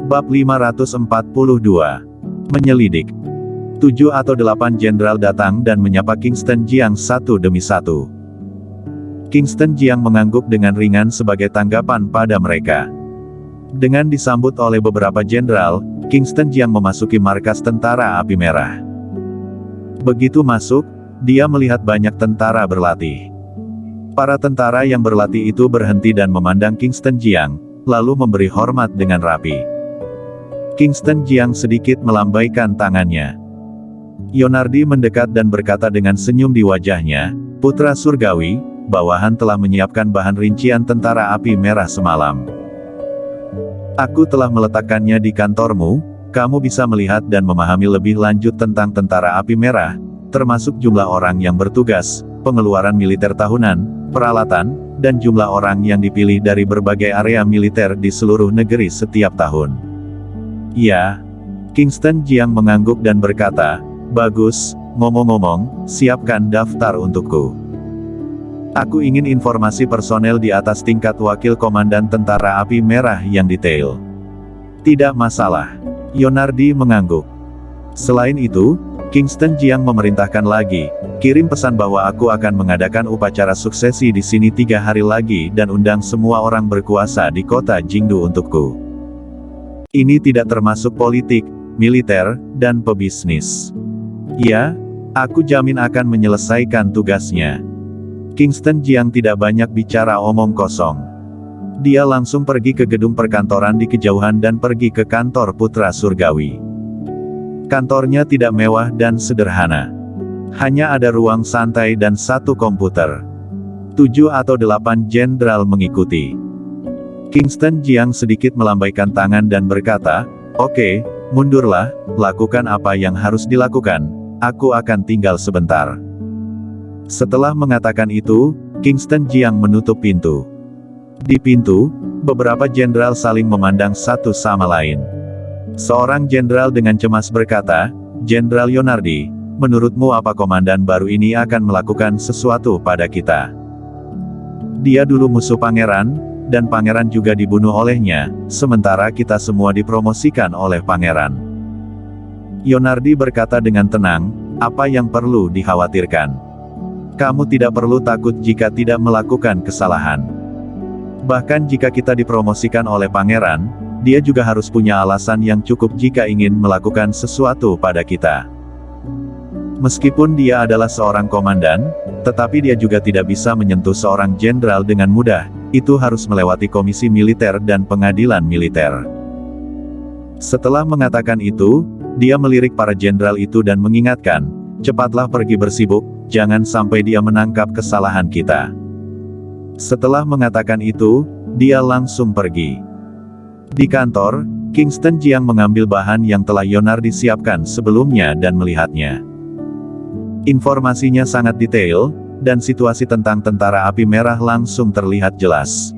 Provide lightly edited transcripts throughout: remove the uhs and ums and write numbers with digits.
Bab 542. Menyelidik. 7 atau 8 jenderal datang dan menyapa Kingston Jiang satu demi satu. Kingston Jiang mengangguk dengan ringan sebagai tanggapan pada mereka. Dengan disambut oleh beberapa jenderal, Kingston Jiang memasuki markas tentara api merah. Begitu masuk, dia melihat banyak tentara berlatih. Para tentara yang berlatih itu berhenti dan memandang Kingston Jiang, lalu memberi hormat dengan rapi. Kingston Jiang sedikit melambaikan tangannya. Yonardi mendekat dan berkata dengan senyum di wajahnya, "Putra Surgawi, bawahan telah menyiapkan bahan rincian tentara api merah semalam. Aku telah meletakkannya di kantormu, kamu bisa melihat dan memahami lebih lanjut tentang tentara api merah, termasuk jumlah orang yang bertugas, pengeluaran militer tahunan, peralatan, dan jumlah orang yang dipilih dari berbagai area militer di seluruh negeri setiap tahun." Ya. Kingston Jiang mengangguk dan berkata, "Bagus, ngomong-ngomong, siapkan daftar untukku. Aku ingin informasi personel di atas tingkat wakil komandan tentara api merah yang detail." "Tidak masalah." Yonardi mengangguk. Selain itu, Kingston Jiang memerintahkan lagi, "Kirim pesan bahwa aku akan mengadakan upacara suksesi di sini 3 hari lagi dan undang semua orang berkuasa di kota Jingdu untukku. Ini tidak termasuk politik, militer, dan pebisnis. Ya, aku jamin akan menyelesaikan tugasnya." Kingston Jiang tidak banyak bicara omong kosong. Dia langsung pergi ke gedung perkantoran di kejauhan dan pergi ke kantor Putra Surgawi. Kantornya tidak mewah dan sederhana. Hanya ada ruang santai dan 1 komputer. 7 atau 8 jenderal mengikuti. Kingston Jiang sedikit melambaikan tangan dan berkata, "Oke, mundurlah, lakukan apa yang harus dilakukan, aku akan tinggal sebentar." Setelah mengatakan itu, Kingston Jiang menutup pintu. Di pintu, beberapa jenderal saling memandang satu sama lain. Seorang jenderal dengan cemas berkata, "Jenderal Yonardi, menurutmu apa komandan baru ini akan melakukan sesuatu pada kita? Dia dulu musuh pangeran, dan pangeran juga dibunuh olehnya, sementara kita semua dipromosikan oleh pangeran." Yonardi berkata dengan tenang, "Apa yang perlu dikhawatirkan? Kamu tidak perlu takut jika tidak melakukan kesalahan. Bahkan jika kita dipromosikan oleh pangeran, dia juga harus punya alasan yang cukup jika ingin melakukan sesuatu pada kita. Meskipun dia adalah seorang komandan, tetapi dia juga tidak bisa menyentuh seorang jenderal dengan mudah, itu harus melewati komisi militer dan pengadilan militer." Setelah mengatakan itu, dia melirik para jenderal itu dan mengingatkan, "Cepatlah pergi bersibuk, jangan sampai dia menangkap kesalahan kita." Setelah mengatakan itu, dia langsung pergi. Di kantor, Kingston Jiang mengambil bahan yang telah Yonardi siapkan sebelumnya dan melihatnya. Informasinya sangat detail, dan situasi tentang tentara api merah langsung terlihat jelas.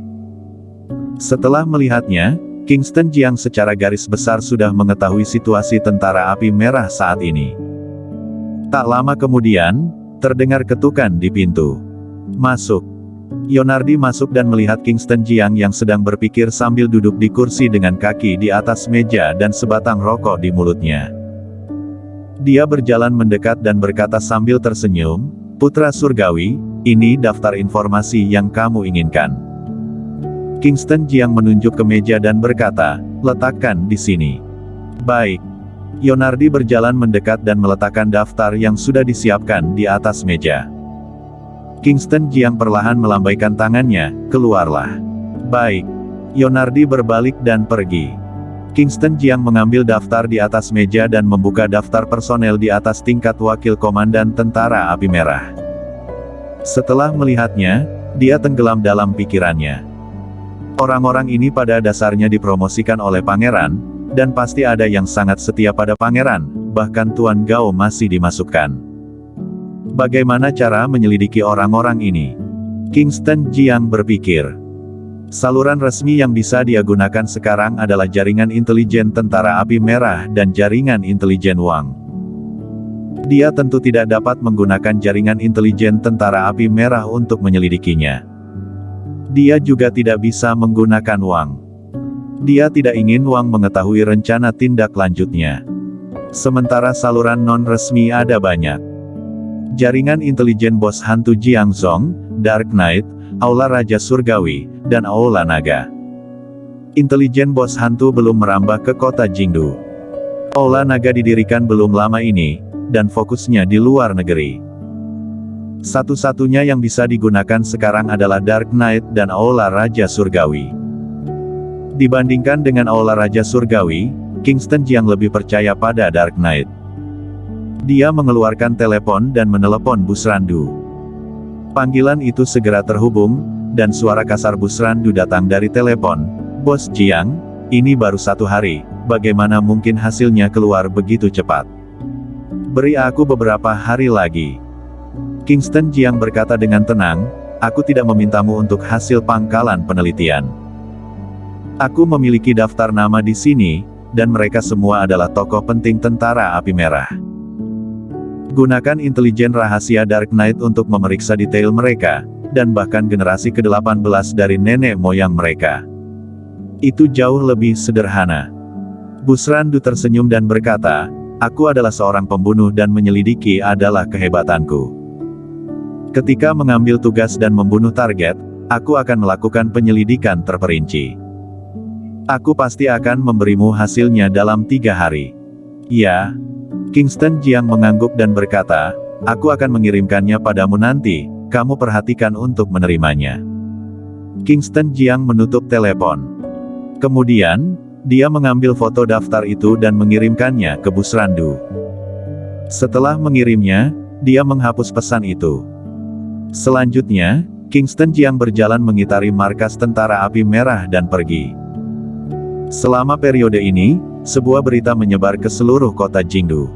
Setelah melihatnya, Kingston Jiang secara garis besar sudah mengetahui situasi tentara api merah saat ini. Tak lama kemudian, terdengar ketukan di pintu. "Masuk." Yonardi masuk dan melihat Kingston Jiang yang sedang berpikir sambil duduk di kursi dengan kaki di atas meja dan sebatang rokok di mulutnya. Dia berjalan mendekat dan berkata sambil tersenyum, "Putra Surgawi, ini daftar informasi yang kamu inginkan." Kingston Jiang menunjuk ke meja dan berkata, "Letakkan di sini." "Baik." Yonardi berjalan mendekat dan meletakkan daftar yang sudah disiapkan di atas meja. Kingston Jiang perlahan melambaikan tangannya, "Keluarlah." "Baik." Yonardi berbalik dan pergi. Kingston Jiang mengambil daftar di atas meja dan membuka daftar personel di atas tingkat wakil komandan tentara api merah. Setelah melihatnya, dia tenggelam dalam pikirannya. Orang-orang ini pada dasarnya dipromosikan oleh pangeran, dan pasti ada yang sangat setia pada pangeran, bahkan Tuan Gao masih dimasukkan. Bagaimana cara menyelidiki orang-orang ini? Kingston Jiang berpikir. Saluran resmi yang bisa dia gunakan sekarang adalah jaringan intelijen tentara api merah dan jaringan intelijen Wang. Dia tentu tidak dapat menggunakan jaringan intelijen tentara api merah untuk menyelidikinya. Dia juga tidak bisa menggunakan Wang. Dia tidak ingin Wang mengetahui rencana tindak lanjutnya. Sementara saluran non-resmi ada banyak. Jaringan intelijen bos hantu Jiang Zong, Dark Knight, Aula Raja Surgawi, dan Aula Naga. Intelijen bos hantu belum merambah ke kota Jingdu. Aula Naga didirikan belum lama ini, dan fokusnya di luar negeri. Satu-satunya yang bisa digunakan sekarang adalah Dark Knight dan Aula Raja Surgawi. Dibandingkan dengan Aula Raja Surgawi, Kingston Jiang lebih percaya pada Dark Knight. Dia mengeluarkan telepon dan menelepon Busrandu. Panggilan itu segera terhubung, dan suara kasar Busrandu datang dari telepon. "Bos Jiang, ini baru 1 hari, bagaimana mungkin hasilnya keluar begitu cepat? Beri aku beberapa hari lagi." Kingston Jiang berkata dengan tenang, "Aku tidak memintamu untuk hasil pangkalan penelitian. Aku memiliki daftar nama di sini, dan mereka semua adalah tokoh penting tentara api merah. Gunakan intelijen rahasia Dark Knight untuk memeriksa detail mereka, dan bahkan generasi ke-18 dari nenek moyang mereka. Itu jauh lebih sederhana." Busrandu tersenyum dan berkata, "Aku adalah seorang pembunuh dan menyelidiki adalah kehebatanku. Ketika mengambil tugas dan membunuh target, aku akan melakukan penyelidikan terperinci. Aku pasti akan memberimu hasilnya dalam 3 hari. Ya." Kingston Jiang mengangguk dan berkata, "Aku akan mengirimkannya padamu nanti, kamu perhatikan untuk menerimanya." Kingston Jiang menutup telepon. Kemudian, dia mengambil foto daftar itu dan mengirimkannya ke Busrandu. Setelah mengirimnya, dia menghapus pesan itu. Selanjutnya, Kingston Jiang berjalan mengitari markas tentara api merah dan pergi. Selama periode ini, sebuah berita menyebar ke seluruh kota Jingdu.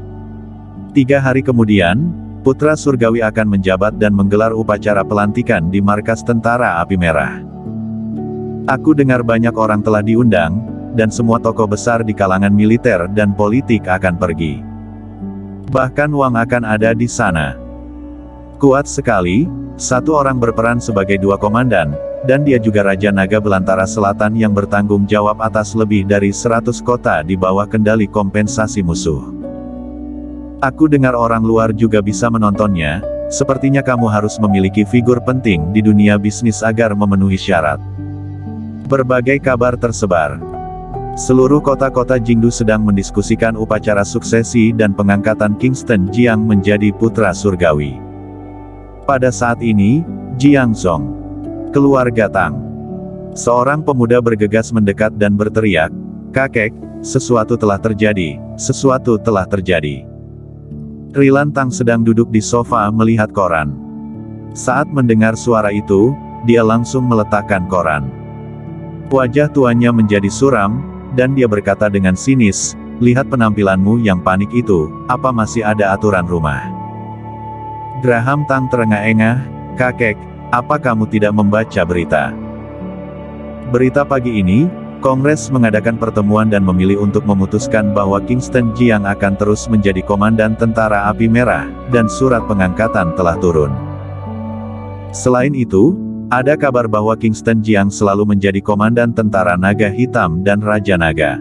3 hari kemudian, putra surgawi akan menjabat dan menggelar upacara pelantikan di markas tentara api merah. Aku dengar banyak orang telah diundang, dan semua tokoh besar di kalangan militer dan politik akan pergi. Bahkan Wang akan ada di sana. Kuat sekali, 1 orang berperan sebagai 2 komandan, dan dia juga Raja Naga Belantara Selatan yang bertanggung jawab atas lebih dari 100 kota di bawah kendali kompensasi musuh. Aku dengar orang luar juga bisa menontonnya, sepertinya kamu harus memiliki figur penting di dunia bisnis agar memenuhi syarat. Berbagai kabar tersebar. Seluruh kota-kota Jingdu sedang mendiskusikan upacara suksesi dan pengangkatan Kingston Jiang menjadi putra surgawi. Pada saat ini, Jiang Zong, keluarga Tang. Seorang pemuda bergegas mendekat dan berteriak, "Kakek, sesuatu telah terjadi, sesuatu telah terjadi." Rilan Tang sedang duduk di sofa melihat koran. Saat mendengar suara itu, dia langsung meletakkan koran. Wajah tuannya menjadi suram, dan dia berkata dengan sinis, "Lihat penampilanmu yang panik itu, apa masih ada aturan rumah?" Graham Tang terengah-engah, "Kakek, apa kamu tidak membaca berita?" Berita pagi ini, Kongres mengadakan pertemuan dan memilih untuk memutuskan bahwa Kingston Jiang akan terus menjadi komandan tentara api merah, dan surat pengangkatan telah turun. Selain itu, ada kabar bahwa Kingston Jiang selalu menjadi komandan tentara naga hitam dan Raja Naga.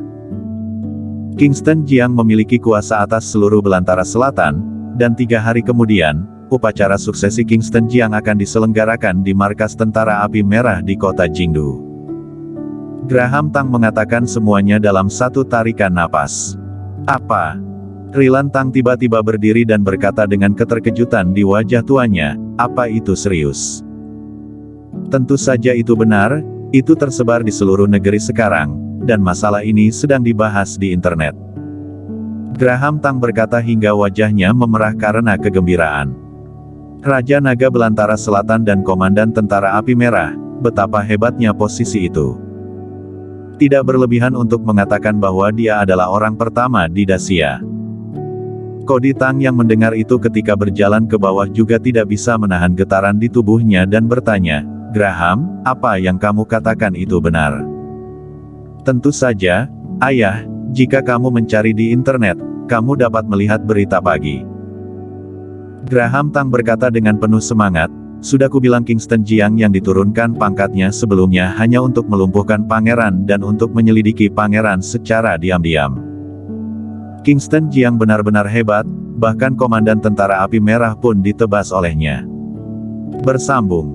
Kingston Jiang memiliki kuasa atas seluruh Belantara Selatan, dan 3 hari kemudian, upacara suksesi Kingston Jiang akan diselenggarakan di markas tentara api merah di kota Jingdu. Graham Tang mengatakan semuanya dalam satu tarikan napas. "Apa?" Rilan Tang tiba-tiba berdiri dan berkata dengan keterkejutan di wajah tuannya, "Apa itu serius?" Tentu saja itu benar, itu tersebar di seluruh negeri sekarang, dan masalah ini sedang dibahas di internet. Graham Tang berkata hingga wajahnya memerah karena kegembiraan. Raja Naga Belantara Selatan dan Komandan Tentara Api Merah, betapa hebatnya posisi itu. Tidak berlebihan untuk mengatakan bahwa dia adalah orang pertama di Dacia. Cody Tang yang mendengar itu ketika berjalan ke bawah juga tidak bisa menahan getaran di tubuhnya dan bertanya, "Graham, apa yang kamu katakan itu benar?" "Tentu saja, Ayah, jika kamu mencari di internet, kamu dapat melihat berita pagi." Graham Tang berkata dengan penuh semangat, Sudah kubilang Kingston Jiang yang diturunkan pangkatnya sebelumnya hanya untuk melumpuhkan pangeran dan untuk menyelidiki pangeran secara diam-diam. Kingston Jiang benar-benar hebat, bahkan komandan tentara api merah pun ditebas olehnya. Bersambung.